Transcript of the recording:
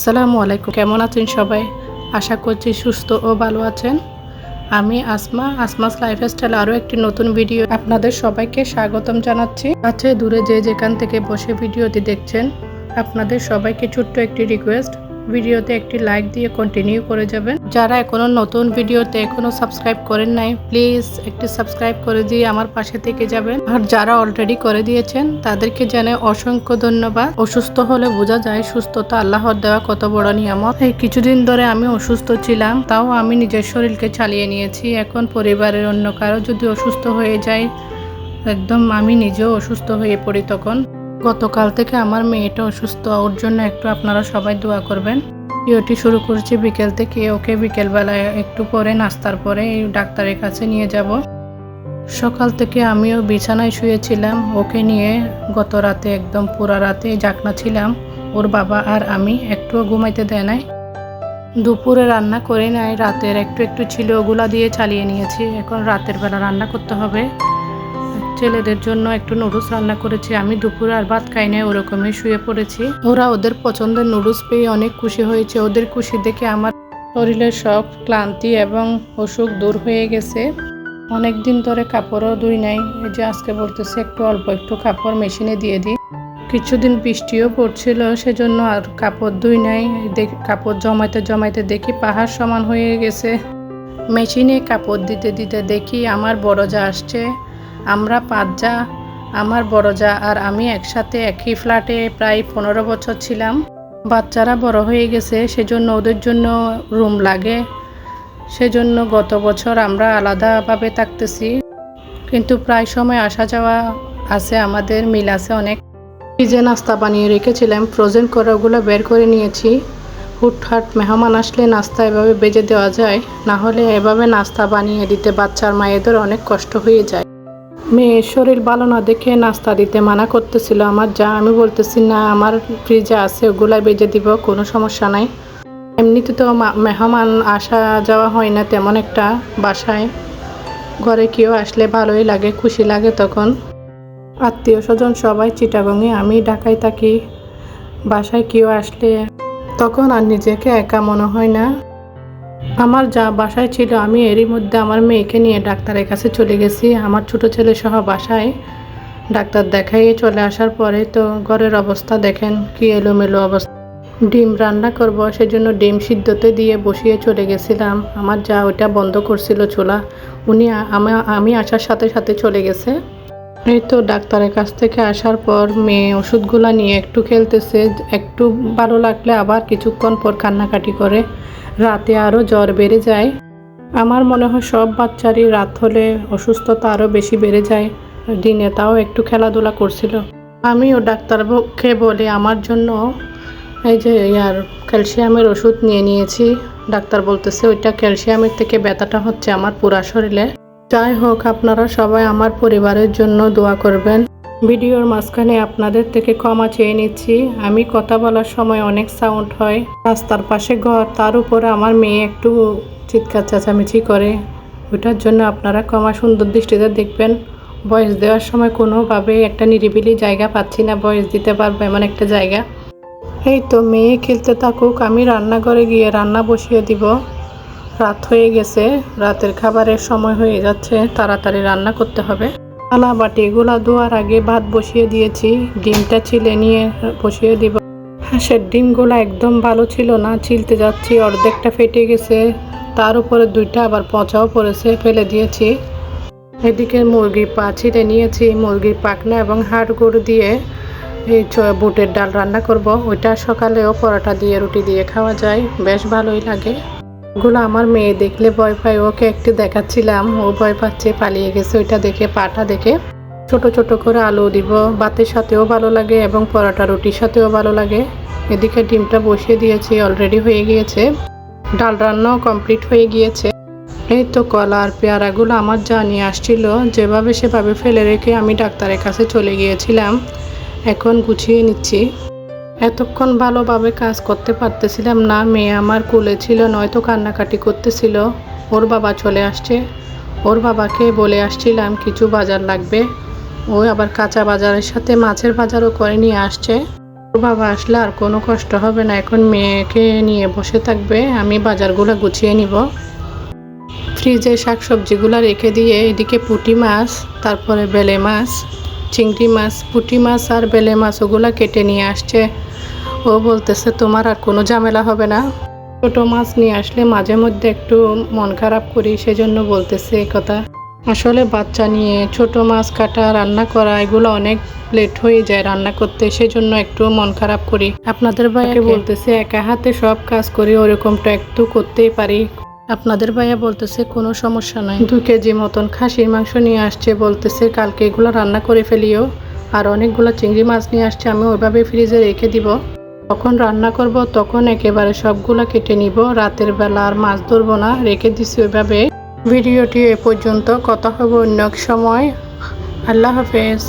আসসালামু আলাইকুম। কেমন আছেন সবাই? আশা করছি সুস্থ ও ভালো আছেন। আমি আসমাস লাইফস্টাইল আরও একটি নতুন ভিডিও আপনাদের সবাইকে স্বাগতম জানাচ্ছি। কাছে দূরে যে যেখান থেকে বসে ভিডিওটি দেখছেন, আপনাদের সবাইকে ছোট্ট একটি রিকোয়েস্ট, ভিডিওতে একটি লাইক দিয়ে কন্টিনিউ করে যাবেন। যারা এখনও নতুন ভিডিওতে এখনও সাবস্ক্রাইব করেন নাই, প্লিজ একটি সাবস্ক্রাইব করে দিয়ে আমার পাশে থেকে যাবেন। আর যারা অলরেডি করে দিয়েছেন তাদেরকে জানাই অসংখ্য ধন্যবাদ। অসুস্থ হলে বোঝা যায় সুস্থতা আল্লাহর দেওয়া কত বড় নিয়ামত। এই কিছুদিন ধরে আমি অসুস্থ ছিলাম, তাও আমি নিজের শরীরকে চালিয়ে নিয়েছি। এখন পরিবারের অন্য কারো যদি অসুস্থ হয়ে যায়, একদম আমি নিজেও অসুস্থ হয়ে পড়ি। তখন গতকাল থেকে আমার মেয়েটা অসুস্থ, ওর জন্য একটু আপনারা সবাই দোয়া করবেন। ভিডিওটি শুরু করছি বিকেল থেকে। ওকে বিকেলবেলায় একটু পরে নাস্তার পরে ডাক্তারের কাছে নিয়ে যাব। সকাল থেকে আমিও বিছানায় শুয়েছিলাম ওকে নিয়ে। গত রাতে একদম পুরা রাতে জাগনা ছিলাম। ওর বাবা আর আমি একটুও ঘুমাইতে দেয় নাই। দুপুরে রান্না করে নাই, রাতের একটু একটু ছিল, ওগুলা দিয়ে চালিয়ে নিয়েছি। এখন রাতের বেলা রান্না করতে হবে। ছেলেদের জন্য একটু নুডলস রান্না করেছি। আমি দুপুরে আর ভাত খাই নাই, ওরকমই শুয়ে পড়েছি। ওরা ওদের পছন্দের নুডলস পেয়ে অনেক খুশি হয়েছে। ওদের খুশি দেখে আমার শরীরের সব ক্লান্তি এবং অসুখ দূর হয়ে গেছে। অনেক দিন ধরে কাপড়ও ধুই নাই। এই যে আজকে বলতেছে একটু অল্প একটু কাপড় মেশিনে দিয়ে দিই। কিছুদিন বৃষ্টিও পড়ছিল, সেজন্য আর কাপড় ধুই নাই। কাপড় জমাইতে জমাইতে দেখি পাহাড় সমান হয়ে গেছে। মেশিনে কাপড় দিতে দিতে দেখি আমার বড় যা আসছে। আমরা 5 যা, আমার বড় যা আর আমি একসাথে একই ফ্ল্যাটে প্রায় 15 বছর ছিলাম। বাচ্চারা বড় হয়ে গেছে, সেজন্য ওদের জন্য রুম লাগে। সেজন্য গত বছর আমরা আলাদাভাবে থাকতেছি, কিন্তু প্রায় সময় আসা যাওয়া আছে, আমাদের মিল আছে অনেক। ফ্রিজে নাস্তা বানিয়ে রেখেছিলাম, ফ্রোজেন করে ওগুলো বের করে নিয়েছি। হুটহাট মেহমান আসলে নাস্তা এভাবে বেজে দেওয়া যায়, না হলে এভাবে নাস্তা বানিয়ে দিতে বাচ্চার মায়েদের অনেক কষ্ট হয়ে যায়। মেয়ের শরীর ভালো না দেখে নাস্তা দিতে মানা করতেছিল আমার যা। আমি বলতেছি না, আমার ফ্রিজে আছে, ওগুলাই বেজে দিব, কোনো সমস্যা নাই। এমনিতে তো মেহমান আসা যাওয়া হয় না তেমন একটা বাসায়। ঘরে কেউ আসলে ভালোই লাগে, খুশি লাগে তখন। আত্মীয় স্বজন সবাই চিটাগংয়ে, আমি ঢাকায় থাকি। বাসায় কেউ আসলে তখন আর নিজেকে একা মনে হয় না। আমার যা বাসায় ছিল, আমি এরই মধ্যে আমার মেয়েকে নিয়ে ডাক্তারের কাছে চলে গেছি। আমার ছোট ছেলে সহ বাসায় ডাক্তার দেখাইয়ে চলে আসার পরে তো ঘরের অবস্থা দেখেন কি এলোমেলো অবস্থা। ডিম রান্না করব, সেজন্য ডিম সিদ্ধতে দিয়ে বসিয়ে চলে গেছিলাম। আমার যা ওইটা বন্ধ করছিল চুলা, উনি আমি আসার সাথে সাথে চলে গেছে। এই তো ডাক্তারের কাছ থেকে আসার পর মেয়ে ওষুধগুলা নিয়ে একটু খেলতেছে। একটু ভালো লাগলে আবার কিছুক্ষণ পর কান্নাকাটি করে। রাতে আরও জ্বর বেড়ে যায়। আমার মনে হয় সব বাচ্চারই রাত হলে অসুস্থতা আরও বেশি বেড়ে যায়। দিনে তাও একটু খেলাধুলা করছিল। আমিও ডাক্তারকে বলে আমার জন্য এই যে ক্যালসিয়ামের ওষুধ নিয়ে নিয়েছি। ডাক্তার বলতেছে ওইটা ক্যালসিয়ামের থেকে ব্যথাটা হচ্ছে আমার পুরা শরীরে। যাই হোক, আপনারা সবাই আমার পরিবারের জন্য দোয়া করবেন। ভিডিওর মাঝখানে আপনাদের থেকে ক্ষমা চেয়ে নিচ্ছি। আমি কথা বলার সময় অনেক সাউন্ড হয়। রাস্তার পাশে ঘর, তার উপরে আমার মেয়ে একটু চিৎকার চেঁচামেচি করে, ওইটার জন্য আপনারা ক্ষমা সুন্দর দৃষ্টিতে দেখবেন। ভয়েস দেওয়ার সময় কোনোভাবে একটা নিরিবিলি জায়গা পাচ্ছি না ভয়েস দিতে পারবো এমন একটা জায়গা। এই তো মেয়ে খেলতে থাকুক, আমি রান্নাঘরে গিয়ে রান্না বসিয়ে দিব। রাত হয়ে গেছে, রাতের খাবারের সময় হয়ে যাচ্ছে, তাড়াতাড়ি রান্না করতে হবে। থালা বাটি এগুলা ধোয়ার আগে ভাত বসিয়ে দিয়েছি। ডিমটা ছিলে নিয়ে বসিয়ে দিব। হাঁসের ডিমগুলো একদম ভালো ছিল না, ছিলতে যাচ্ছি, অর্ধেকটা ফেটে গেছে, তার উপরে 2টা আবার পচাও পড়েছে, ফেলে দিয়েছি। এদিকে মুরগির পা ছিঁড়ে নিয়েছি। মুরগির পাখনা এবং হাড় গুঁড়ো দিয়ে এই বুটের ডাল রান্না করব। ওইটা সকালেও পরোটা দিয়ে রুটি দিয়ে খাওয়া যায়, বেশ ভালোই লাগে। ওগুলো আমার মেয়ে দেখলে ভয় পায়, ওকে একটু দেখাচ্ছিলাম, ও ভয় পাচ্ছে, পালিয়ে গেছে ওইটা দেখে, পাটা দেখে। ছোট ছোট করে আলু দিব, ভাতের সাথেও ভালো লাগে এবং পরোটা রুটির সাথেও ভালো লাগে। এদিকে ডিমটা বসিয়ে দিয়েছি, অলরেডি হয়ে গিয়েছে। ডাল রান্নাও কমপ্লিট হয়ে গিয়েছে। এই তো কলা আর পেয়ারাগুলো আমার যা নিয়ে আসছিল, যেভাবে সেভাবে ফেলে রেখে আমি ডাক্তারের কাছে চলে গিয়েছিলাম। এখন গুছিয়ে নিচ্ছি। এতক্ষণ ভালোভাবে কাজ করতে পারতেছিলাম না, মেয়ে আমার কোলে ছিল, নয়তো কান্নাকাটি করতেছিল। ওর বাবা চলে আসছে, ওর বাবাকে বলে আসছিলাম কিছু বাজার লাগবে। ও আবার কাঁচা বাজারের সাথে মাছের বাজারও করে নিয়ে আসছে। ওর বাবা আসলে আর কোনো কষ্ট হবে না, এখন মেয়েকে নিয়ে বসে থাকবে, আমি বাজারগুলো গুছিয়ে নিব। ফ্রিজে শাকসবজিগুলো রেখে দিয়ে এদিকে পুঁটি মাছ, তারপরে বেলে মাছ, চিংড়ি মাছ, পুঁটি মাছ আর বেলে মাছ ওগুলো কেটে নিয়ে আসছে। ও বলতেছে তোমার আর কোনো ঝামেলা হবে না। ছোটো মাছ নিয়ে আসলে মাঝে মধ্যে একটু মন খারাপ করি, সেজন্য বলতেছে এই কথা। আসলে বাচ্চা নিয়ে ছোট মাছ কাটা রান্না করা এগুলো অনেক লেট হয়ে যায় রান্না করতে, সেজন্য একটু মন খারাপ করি। আপনাদের ভাইয়াকে বলতেছে একা হাতে সব কাজ করি, ওরকমটা একটু করতেই পারি। আপনাদের ভাইয়া বলতেছে কোনো সমস্যা নাই। 2 কেজি মতন খাসির মাংস নিয়ে আসছে, বলতেছে কালকে এগুলো রান্না করে ফেলিও। আর অনেকগুলো চিংড়ি মাছ নিয়ে আসছে, আমি ওইভাবে ফ্রিজে রেখে দিব, তখন রান্না করব তখন একেবারে সবগুলো কেটে নিব। রাতের বেলা আর মাছ ধরবো না, রেখে দিছি ওইভাবে। ভিডিওটি এ পর্যন্ত, কথা হবে অন্য এক সময়। আল্লাহ হাফেজ।